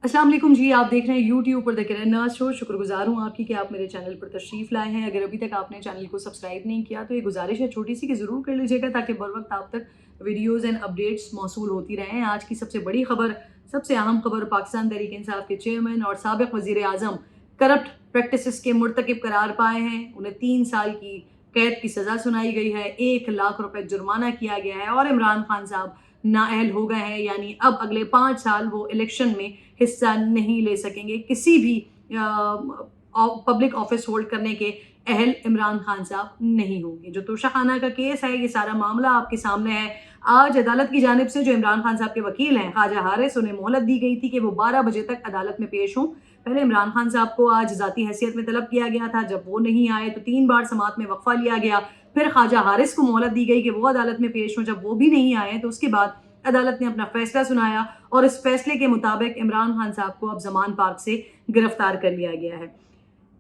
अस्सलाम वालेकुम जी, आप देख रहे हैं यूट्यूब पर द किरण नाज शो। शुक्रगुजार हूँ आपकी कि आप मेरे चैनल पर तशरीफ़ लाए हैं। अगर अभी तक आपने चैनल को सब्सक्राइब नहीं किया तो ये गुजारिश है छोटी सी कि ज़रूर कर लीजिएगा ताकि बर वक्त आप तक वीडियोज़ एंड अपडेट्स मौसूल होती रहें। आज की सबसे बड़ी खबर, सबसे अहम खबर, पाकिस्तान तहरीक इंसाफ के चेयरमैन और साबिक़ वज़ीर आज़म करप्ट प्रैक्टिसेस के मुर्तकिब करार पाए हैं। उन्हें 3 साल की कैद की सज़ा सुनाई गई है, 1 लाख रुपए जुर्माना किया गया है और इमरान खान साहब नाअहल हो गए हैं, यानी अब अगले 5 साल वो इलेक्शन में हिस्सा नहीं ले सकेंगे। किसी भी पब्लिक ऑफिस होल्ड करने के अहल इमरान खान साहब नहीं होंगे। जो तोशाखाना का केस है, ये सारा मामला आपके सामने है। आज अदालत की जानिब से जो इमरान खान साहब के वकील हैं ख्वाजा हारिस, उन्हें मोहलत दी गई थी कि वो 12 बजे तक अदालत में पेश हों। पहले इमरान खान साहब को आज ज़ाती हैसियत में तलब किया गया था, जब वो नहीं आए तो 3 बार समाअत में वक्फा लिया गया। फिर ख्वाजा हारिस को मोहलत दी गई कि वो अदालत में पेश हों, जब वो भी नहीं आए तो उसके बाद अदालत ने अपना फैसला सुनाया और इस फैसले के मुताबिक इमरान खान साहब को अब जमान पार्क से गिरफ्तार कर लिया गया है।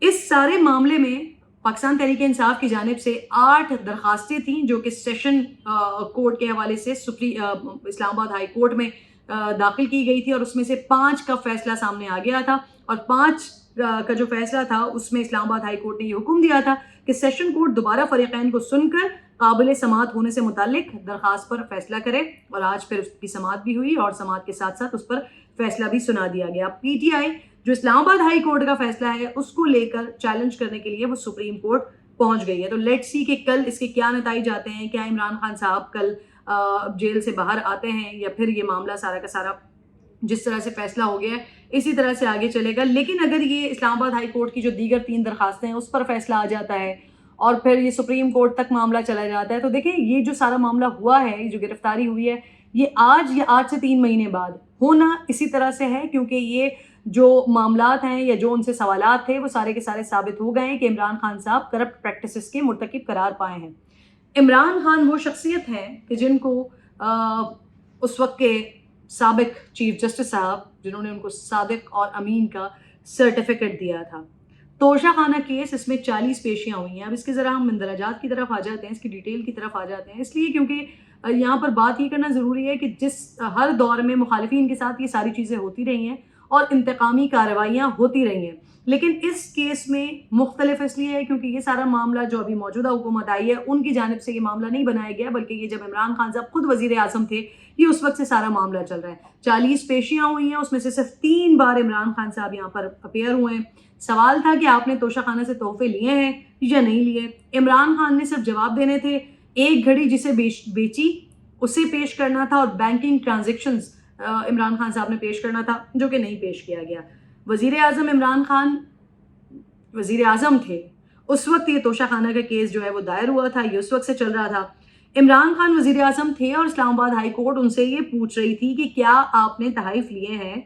इस सारे मामले में पाकिस्तान तहरीक इंसाफ की जानिब से 8 दरखास्तें थीं जो कि सेशन कोर्ट के हवाले से इस्लामाबाद हाई कोर्ट में दाखिल की गई थी और उसमें से 5 का फैसला सामने आ गया था और 5 का जो फैसला था उसमें इस्लामाबाद हाई कोर्ट ने ये हुक्म दिया था कि सेशन कोर्ट दोबारा फरीकैन को सुनकर काबिल समाअत होने से मुतालिक दरखास्त पर फैसला करे और आज फिर उसकी समाअत भी हुई और समाअत के साथ साथ उस पर फैसला भी सुना दिया गया। पीटीआई जो इस्लामाबाद हाई कोर्ट का फैसला है उसको लेकर चैलेंज करने के लिए वो सुप्रीम कोर्ट पहुंच गई है। तो लेट्स सी कि कल इसके क्या नतीजे आते हैं। क्या इमरान खान साहब कल जेल से बाहर आते हैं या फिर ये मामला सारा का सारा जिस तरह से फैसला हो गया है इसी तरह से आगे चलेगा। लेकिन अगर ये इस्लामाबाद हाई कोर्ट की जो दीगर 3 दरखास्तें हैं उस पर फैसला आ जाता है और फिर ये सुप्रीम कोर्ट तक मामला चला जाता है तो देखिए ये जो सारा मामला हुआ है, ये जो गिरफ्तारी हुई है, ये आज से 3 महीने बाद होना इसी तरह से है क्योंकि ये जो मामलात हैं या जो उनसे सवालात थे वो सारे के सारे साबित हो गए हैं कि इमरान खान साहब करप्ट प्रैक्टिसेस के मुर्तकिब करार पाए हैं। इमरान खान वो शख्सियत है कि जिनको उस वक्त के साबिक चीफ जस्टिस साहब जिन्होंने उनको सादिक और अमीन का सर्टिफिकेट दिया था। तोशाखाना केस, इसमें 40 पेशियाँ हुई हैं। अब इसके ज़रा हम इंदराजात की तरफ आ जाते हैं, इसकी डिटेल की तरफ आ जाते हैं, इसलिए क्योंकि यहाँ पर बात ये करना ज़रूरी है कि जिस हर दौर में मुखालिफिन के साथ ये सारी चीज़ें होती रही हैं और इंतकामी कार्रवाइयाँ होती रही हैं, लेकिन इस केस में मुख्तलिफ इसलिए है क्योंकि ये सारा मामला जो अभी मौजूदा हुकूमत आई है उनकी जानिब से ये मामला नहीं बनाया गया, बल्कि ये जब इमरान खान साहब खुद वज़ीर आज़म थे ये उस वक्त से सारा मामला चल रहा है। 40 पेशियाँ हुई हैं, उसमें से सिर्फ 3 बार इमरान खान साहब यहाँ पर अपेयर हुए हैं। सवाल था कि आपने तोशाखाना से तोहफे लिए हैं या नहीं लिए। इमरान खान ने सिर्फ जवाब देने थे, एक घड़ी जिसे बेची उसे पेश करना था और बैंकिंग ट्रांजेक्शन्स इमरान खान साहब ने पेश करना था, जो कि नहीं पेश किया गया। वज़ीर आज़म इमरान खान वज़ीर आज़म थे उस वक्त ये तोशाखाना का केस जो है वो दायर हुआ था, ये उस वक्त से चल रहा था। इमरान खान वज़ीर आज़म थे और इस्लामाबाद हाई कोर्ट उनसे ये पूछ रही थी कि क्या आपने तहाइफ लिए हैं।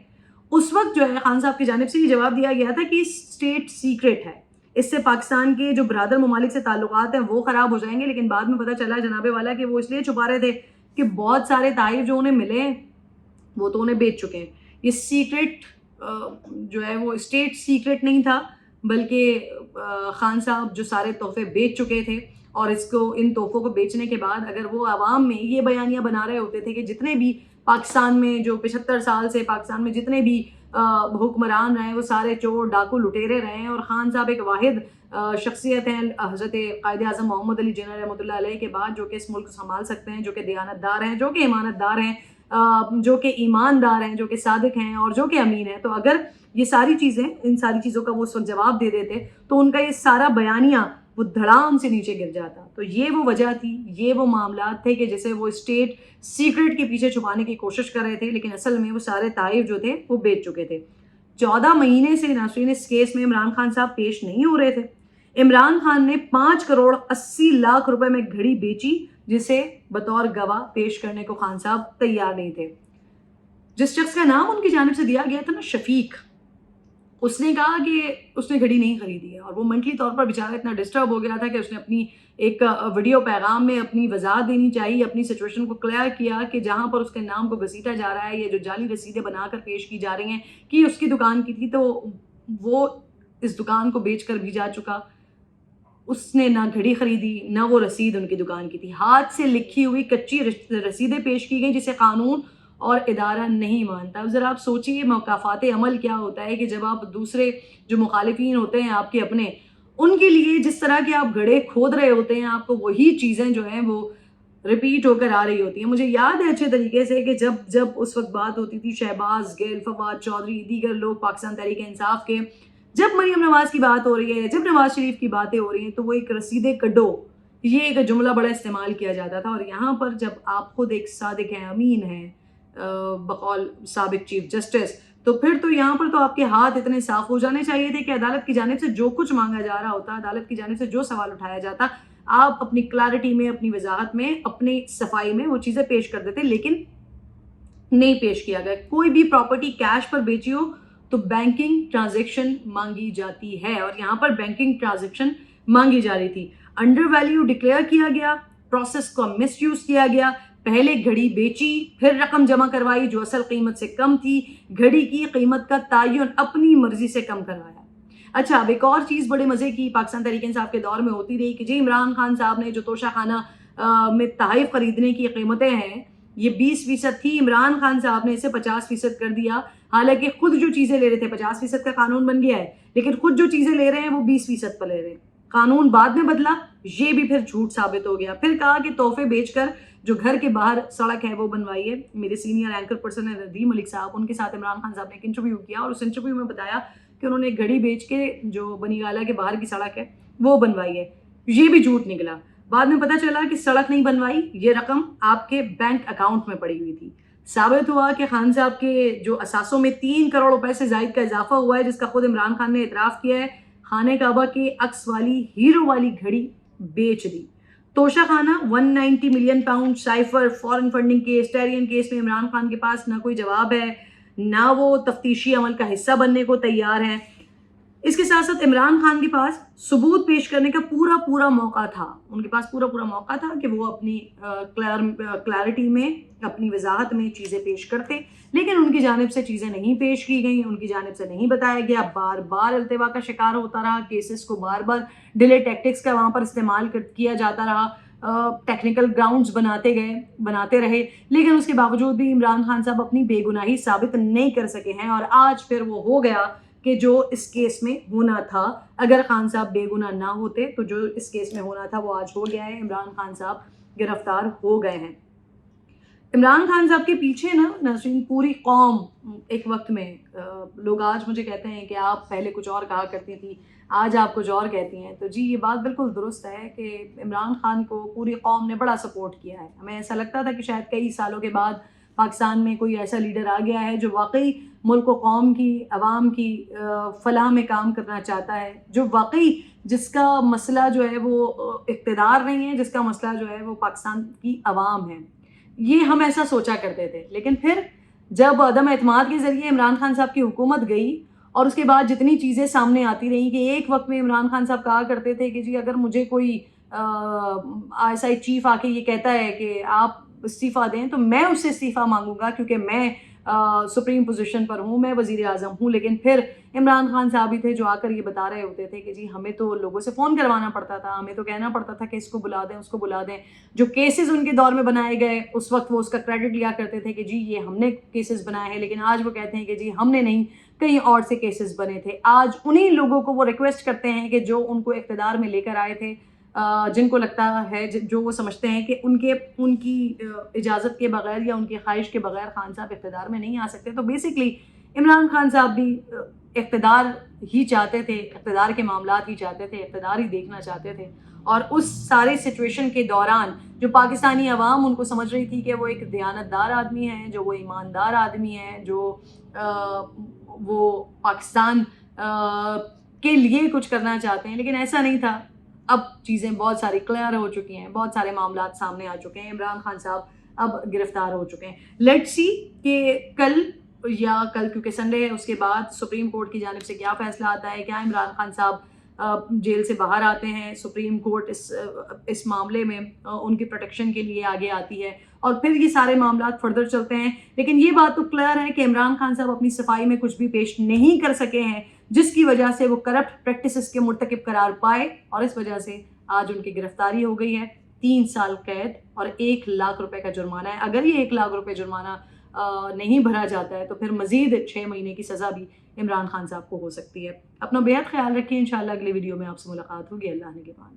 उस वक्त जो है खान साहब की जानिब से ये जवाब दिया गया था कि स्टेट सीक्रेट है, इससे पाकिस्तान के जो ब्रादर ममालिक से ताल्लुकात हैं वो ख़राब हो जाएंगे। लेकिन बाद में पता चला जनाबे वाला कि वो इसलिए छुपा रहे थे कि बहुत सारे तहाइफ जो उन्हें मिले वो तो उन्हें बेच चुके हैं। ये सीक्रेट जो है वो स्टेट सीक्रेट नहीं था, बल्कि खान साहब जो सारे तोहफे बेच चुके थे और इसको इन तोहफों को बेचने के बाद अगर वो आवाम में ये बयानियाँ बना रहे होते थे कि जितने भी पाकिस्तान में जो 75 साल से पाकिस्तान में जितने भी हुक्मरान रहे वो सारे चोर डाकू लुटेरे रहे हैं और ख़ान साहब एक वाहिद शख्सियत हैं हज़रत कायद आज़म मोहम्मद अली जिन्ना रहमतुल्लाह अलैह के बाद जो कि इस मुल्क को संभाल सकते हैं, जो कि दयानतदार हैं, जो कि ईमानतदार हैं, जो कि ईमानदार हैं, जो कि सादिक हैं और जो कि अमीन हैं। तो अगर ये सारी चीज़ें, इन सारी चीज़ों का वो उस वक्त जवाब दे देते तो उनका ये सारा बयानिया वो धड़ाम से नीचे गिर जाता। तो ये वो वजह थी, ये वो मामला थे कि जिसे वो स्टेट सीक्रेट के पीछे छुपाने की कोशिश कर रहे थे, लेकिन असल में वो सारे ताइफ जो थे वो बेच चुके थे। 14 महीने से नाज़रीन इस केस में इमरान खान साहब पेश नहीं हो रहे थे। इमरान खान ने 5 करोड़ 80 लाख रुपए में घड़ी बेची जिसे बतौर गवाह पेश करने को खान साहब तैयार नहीं थे। जिस शख्स का नाम उनकी जानिब से दिया गया था ना, शफीक, उसने कहा कि उसने घड़ी नहीं खरीदी है और वो मेंटली तौर पर बेचारा इतना डिस्टर्ब हो गया था कि उसने अपनी एक वीडियो पैगाम में अपनी वजाहत देनी चाहिए, अपनी सिचुएशन को क्लियर किया कि जहाँ पर उसके नाम को घसीटा जा रहा है, ये जो जाली रसीदें बनाकर पेश की जा रही हैं कि उसकी दुकान की थी, तो वो इस दुकान को बेच कर भी जा चुका। उसने ना घड़ी खरीदी ना वो रसीद उनकी दुकान की थी। हाथ से लिखी हुई कच्ची रसीदें पेश की गई जिसे कानून اور ادارہ نہیں مانتا. ذرا آپ سوچیے مکافات عمل کیا ہوتا ہے کہ جب آپ دوسرے جو مخالفین ہوتے ہیں آپ کے اپنے، ان کے لیے جس طرح کے آپ گڑھے کھود رہے ہوتے ہیں، آپ کو وہی چیزیں جو ہیں وہ ریپیٹ ہو کر آ رہی ہوتی ہیں. مجھے یاد ہے اچھے طریقے سے کہ جب اس وقت بات ہوتی تھی شہباز گل، فواد چودھری، دیگر لوگ پاکستان تحریک انصاف کے، جب مریم نواز کی بات ہو رہی ہے، جب نواز شریف کی باتیں ہو رہی ہیں، تو وہ ایک رسیدے کڈو، یہ ایک جملہ بڑا استعمال کیا جاتا تھا. اور یہاں پر جب آپ خود ایک صادق امین ہیں بقول سابق چیف جسٹس، تو پھر تو یہاں پر تو آپ کے ہاتھ اتنے صاف ہو جانے چاہیے تھے کہ عدالت کی جانب سے جو کچھ مانگا جا رہا ہوتا، عدالت کی جانب سے جو سوال اٹھایا جاتا، آپ اپنی کلیئرٹی میں، اپنی وضاحت میں، اپنی صفائی میں وہ چیزیں پیش کر دیتے. لیکن نہیں پیش کیا گیا. کوئی بھی پراپرٹی کیش پر بیچی ہو تو بینکنگ ٹرانزیکشن مانگی جاتی ہے، اور یہاں پر بینکنگ ٹرانزیکشن مانگی جا رہی تھی. انڈر ویلیو ڈکلیئر کیا گیا، پروسیس کو مس یوز کیا گیا، پہلے گھڑی بیچی، پھر رقم جمع کروائی جو اصل قیمت سے کم تھی، گھڑی کی قیمت کا تعین اپنی مرضی سے کم کروایا. اچھا، اب ایک اور چیز بڑے مزے کی پاکستان تحریک انصاف کے دور میں ہوتی رہی کہ جی عمران خان صاحب نے جو توشہ خانہ میں تحائف خریدنے کی قیمتیں ہیں یہ 20% تھی، عمران خان صاحب نے اسے 50% کر دیا. حالانکہ خود جو چیزیں لے رہے تھے 50% کا قانون بن گیا ہے، لیکن خود جو چیزیں لے رہے ہیں وہ 20% پر لے رہے ہیں. قانون بعد میں بدلا، یہ بھی پھر جھوٹ ثابت ہو گیا. پھر کہا کہ تحفے بیچ کر جو گھر کے باہر سڑک ہے وہ بنوائی ہے. میرے سینئر اینکر پرسن ہے ندیم ملک صاحب، ان کے ساتھ عمران خان صاحب نے ایک انٹرویو کیا اور اس انٹرویو میں بتایا کہ انہوں نے گھڑی بیچ کے جو بنی گالہ کے باہر کی سڑک ہے وہ بنوائی ہے. یہ بھی جھوٹ نکلا. بعد میں پتہ چلا کہ سڑک نہیں بنوائی، یہ رقم آپ کے بینک اکاؤنٹ میں پڑی ہوئی تھی. ثابت ہوا کہ خان صاحب کے جو اثاثوں میں 3 کروڑ روپے سے زائد کا اضافہ ہوا ہے، جس کا خود عمران خان نے اعتراف کیا ہے. خانہ کعبہ کے عکس والی ہیرو والی گھڑی بیچ دی. توشہ خانہ 190 ملین پاؤنڈ سائفر فورن فنڈنگ کیس، ٹیرین کیس میں عمران خان کے پاس نہ کوئی جواب ہے، نہ وہ تفتیشی عمل کا حصہ بننے کو تیار ہیں. اس کے ساتھ ساتھ عمران خان کے پاس ثبوت پیش کرنے کا پورا موقع تھا. ان کے پاس پورا موقع تھا کہ وہ اپنی کلیئرٹی میں، اپنی وضاحت میں چیزیں پیش کرتے، لیکن ان کی جانب سے چیزیں نہیں پیش کی گئیں، ان کی جانب سے نہیں بتایا گیا. بار بار التوا کا شکار ہوتا رہا، کیسز کو بار بار ڈیلے ٹیکٹکس کا وہاں پر استعمال کیا جاتا رہا، ٹیکنیکل گراؤنڈز بناتے رہے. لیکن اس کے باوجود بھی عمران خان صاحب اپنی بے گناہی ثابت نہیں کر سکے ہیں. اور آج پھر وہ ہو گیا کہ جو اس کیس میں ہونا تھا، اگر خان صاحب بے گناہ نہ ہوتے تو جو اس کیس میں ہونا تھا وہ آج ہو گیا ہے. عمران خان صاحب گرفتار ہو گئے ہیں. عمران خان صاحب کے پیچھے نا ناظرین پوری قوم ایک وقت میں، لوگ آج مجھے کہتے ہیں کہ آپ پہلے کچھ اور کہا کرتی تھی، آج آپ کچھ اور کہتی ہیں. تو جی یہ بات بالکل درست ہے کہ عمران خان کو پوری قوم نے بڑا سپورٹ کیا ہے. ہمیں ایسا لگتا تھا کہ شاید کئی سالوں کے بعد پاکستان میں کوئی ایسا لیڈر آ گیا ہے جو واقعی ملک و قوم کی، عوام کی فلاح میں کام کرنا چاہتا ہے، جو واقعی جس کا مسئلہ جو ہے وہ اقتدار نہیں ہے، جس کا مسئلہ جو ہے وہ پاکستان کی عوام ہے. یہ ہم ایسا سوچا کرتے تھے. لیکن پھر جب عدم اعتماد کے ذریعے عمران خان صاحب کی حکومت گئی اور اس کے بعد جتنی چیزیں سامنے آتی رہیں کہ ایک وقت میں عمران خان صاحب کہا کرتے تھے کہ جی اگر مجھے کوئی ISI چیف آ کے یہ کہتا ہے کہ آپ استعفیٰ دیں تو میں اس سے استعفیٰ مانگوں گا کیونکہ میں سپریم پوزیشن پر ہوں، میں وزیر اعظم ہوں. لیکن پھر عمران خان صاحب ہی تھے جو آ کر یہ بتا رہے ہوتے تھے کہ جی ہمیں تو لوگوں سے فون کروانا پڑتا تھا، ہمیں تو کہنا پڑتا تھا کہ اس کو بلا دیں، اس کو بلا دیں. جو کیسز ان کے دور میں بنائے گئے اس وقت وہ اس کا کریڈٹ لیا کرتے تھے کہ جی یہ ہم نے کیسز بنائے ہیں. لیکن آج وہ کہتے ہیں کہ جی ہم نے نہیں، کہیں اور سے کیسز بنے تھے. آج انہی لوگوں کو وہ ریکویسٹ کرتے ہیں کہ جو ان کو اقتدار میں لے کر آئے تھے، جن کو لگتا ہے، جو وہ سمجھتے ہیں کہ ان کی اجازت کے بغیر یا ان کی خواہش کے بغیر خان صاحب اقتدار میں نہیں آ سکتے. تو بیسکلی عمران خان صاحب بھی اقتدار ہی چاہتے تھے، اقتدار کے معاملات ہی چاہتے تھے، اقتدار ہی دیکھنا چاہتے تھے. اور اس سارے سچویشن کے دوران جو پاکستانی عوام ان کو سمجھ رہی تھی کہ وہ ایک دیانتدار آدمی ہیں، جو وہ ایماندار آدمی ہیں، جو وہ پاکستان کے لیے کچھ کرنا چاہتے ہیں، لیکن ایسا نہیں تھا. اب چیزیں بہت ساری کلیئر ہو چکی ہیں، بہت سارے معاملات سامنے آ چکے ہیں. عمران خان صاحب اب گرفتار ہو چکے ہیں. لیٹس سی کہ کل کیونکہ سنڈے ہے، اس کے بعد سپریم کورٹ کی جانب سے کیا فیصلہ آتا ہے. کیا عمران خان صاحب جیل سے باہر آتے ہیں؟ سپریم کورٹ اس معاملے میں ان کی پروٹیکشن کے لیے آگے آتی ہے اور پھر یہ سارے معاملات فردر چلتے ہیں. لیکن یہ بات تو کلیئر ہے کہ عمران خان صاحب اپنی صفائی میں کچھ بھی پیش نہیں کر سکے ہیں، جس کی وجہ سے وہ کرپٹ پریکٹسز کے مرتکب قرار پائے اور اس وجہ سے آج ان کی گرفتاری ہو گئی ہے. 3 سال قید اور 1 لاکھ روپے کا جرمانہ ہے. اگر یہ 1 لاکھ روپے جرمانہ نہیں بھرا جاتا ہے تو پھر مزید 6 مہینے کی سزا بھی عمران خان صاحب کو ہو سکتی ہے. اپنا بےحد خیال رکھیں. انشاءاللہ اگلے ویڈیو میں آپ سے ملاقات ہوگی. اللہ نگہبان.